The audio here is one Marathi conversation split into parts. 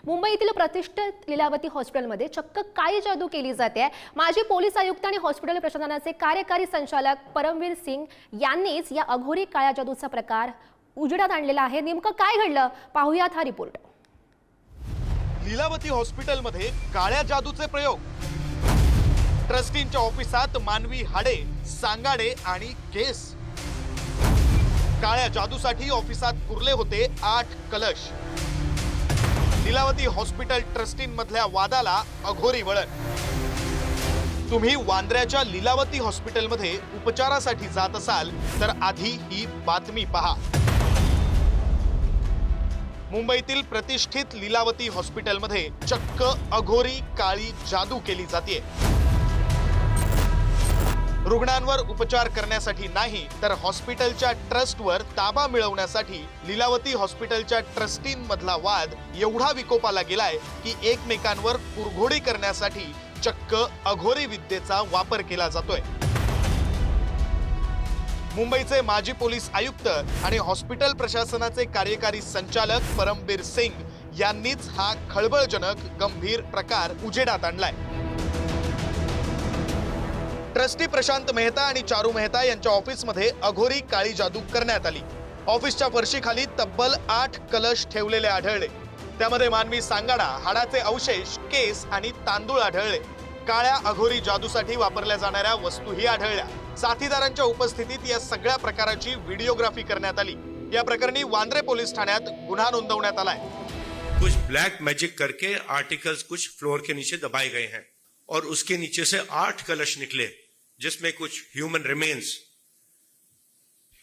मुंबईतील प्रतिष्ठित लीलावती हॉस्पिटलमध्ये चक्क काय जादू केली जाते। माजी पोलीस आयुक्त आणि हॉस्पिटल प्रशासनाचे कार्यकारी संचालक परमवीर सिंग यांनीच या अघोरी काळ्या जादूचा प्रकार उजेडात आणलेला आहे। नेमकं काय घडलं पाहूयात हा रिपोर्ट। लीलावती हॉस्पिटलमध्ये काळ्या जादूचे प्रयोग। ट्रस्टींच्या ऑफिसात मानवी हाडे, सांगाडे आणि केस। काळ्या जादूसाठी ऑफिसात पुरले होते 8 कलश। लीलावती हॉस्पिटल ट्रस्टींमधल्या वादाला अघोरी वळण। तुम्ही वांद्र्याच्या लीलावती हॉस्पिटलमध्ये उपचारासाठी जात असाल तर आधी ही बातमी पहा। मुंबईतील प्रतिष्ठित लीलावती हॉस्पिटलमध्ये चक्क अघोरी काळी जादू केली जाते। रुग्णांवर उपचार करण्यासाठी नाही तर हॉस्पिटलच्या ट्रस्टवर ताबा मिळवण्यासाठी लीलावती हॉस्पिटलच्या ट्रस्टींमधला वाद एवढा विकोपाला गेलाय की एकमेकांवर कुरघोडी करण्यासाठी चक्क अघोरी विद्येचा वापर केला जातोय। मुंबईचे माजी पोलीस आयुक्त आणि हॉस्पिटल प्रशासनाचे कार्यकारी संचालक परमवीर सिंग यांनीच हा खळबळजनक गंभीर प्रकार उजेडात आणलाय। ट्रस्टी प्रशांत मेहता आणि चारू मेहता यांच्या ऑफिसमध्ये अघोरी काळी जादू करण्यात आली। ऑफिसच्या फरशीखाली तब्बल 8 कलश ठेवलेले आढळले। त्यामध्ये मानवी सांगाडा, हाडाचे अवशेष, केस आणि तांदूळ आढळले। काळ्या अघोरी जादूसाठी वापरल्या जाणाऱ्या वस्तूही आढळल्या। साथीदारांच्या उपस्थितीत या सगळ्या प्रकाराची व्हिडिओग्राफी करण्यात आली। या प्रकरणी वांद्रे पोलीस ठाण्यात गुन्हा नोंदवण्यात आलाय। कुछ ब्लैक मैजिक करके आर्टिकल्स कुछ फ्लोर के नीचे दबाए गए हैं और उसके नीचे से 8 कलश निकले जिसमें कुछ ह्यूमन रिमेन्स,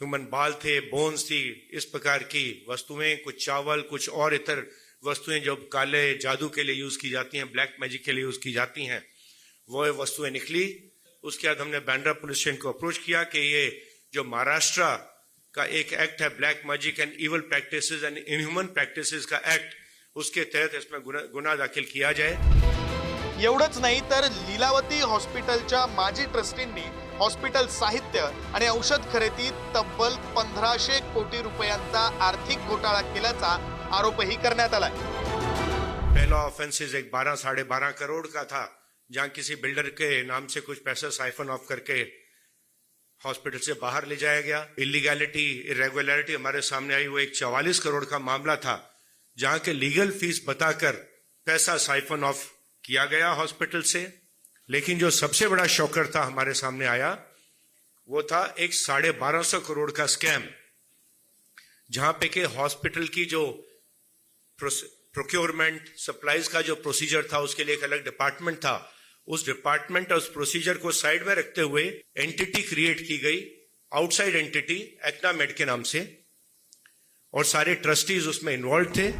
ह्यूमन बाल थे, बोन्स थी, इस प्रकार की वस्तुएं, कुछ चावल, कुछ और इतर वस्तुएं जो काले जादू के लिए यूज की जाती हैं, ब्लैक मैजिक के लिए यूज की जाती हैं, वो वस्तुएं निकली। उसके बाद हमने बांद्रा पुलिस स्टेशन को अप्रोच किया कि ये जो महाराष्ट्र का एक एक्ट है ब्लैक मैजिक एंड इवल प्रैक्टिसेस एंड इनह्यूमन प्रैक्टिसेस का एक्ट, उसके तहत इसमें गुना दाखिल किया जाए। एवढंच नाही तर लीलावती हॉस्पिटलच्या माजी ट्रस्टींनी हॉस्पिटल साहित्य आणि औषध खरेदीत तब्बल 1500 कोटी रुपयांचा आर्थिक घोटाळा केल्याचा आरोपही करण्यात आलाय। पहला ऑफेंसेस एक 12-12.5 करोड़ का था, जहां किसी बिल्डर के नाम से कुछ पैसा साइफन ऑफ करके हॉस्पिटल से बाहर ले जाया गया। इलीगैलिटी, इरेगुलरिटी हमारे सामने आई, वो एक 44 करोड़ का मामला था, जहां के लीगल फीस बताकर पैसा साइफन ऑफ किया गया हॉस्पिटल से। लेकिन जो सबसे बड़ा शॉकर था हमारे सामने आया, वो था एक 1250 करोड़ का स्कैम, जहां पे के हॉस्पिटल की जो प्रोक्योरमेंट सप्लाईज का जो प्रोसीजर था उसके लिए एक अलग डिपार्टमेंट था। उस डिपार्टमेंट और उस प्रोसीजर को साइड में रखते हुए एंटिटी क्रिएट की गई, आउटसाइड एंटिटी एक्नामेड के नाम से, और सारे ट्रस्टीज उसमें इन्वॉल्व थे।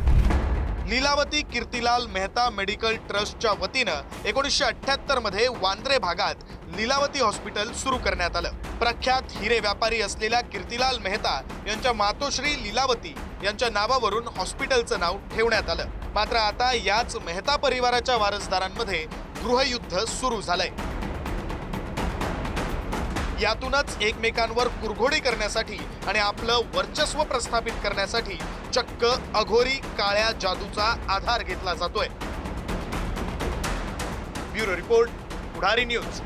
लीलावती कीर्तिलाल मेहता मेडिकल ट्रस्टच्या वतीनं 1978 मध्ये वांद्रे भागात लीलावती हॉस्पिटल सुरू करण्यात आलं। प्रख्यात हिरे व्यापारी असलेल्या कीर्तिलाल मेहता यांच्या मातोश्री लीलावती यांच्या नावावरून हॉस्पिटलचं नाव ठेवण्यात आलं। मात्र आता याच मेहता परिवाराच्या वारसदारांमध्ये गृहयुद्ध सुरू झालंय। यातूनच एकमेकांवर कुरघोडी करण्यासाठी आणि आपलं वर्चस्व प्रस्थापित करण्यासाठी चक्क अघोरी काळ्या जादूचा आधार घेतला जातोय। ब्युरो रिपोर्ट, पुढारी न्यूज।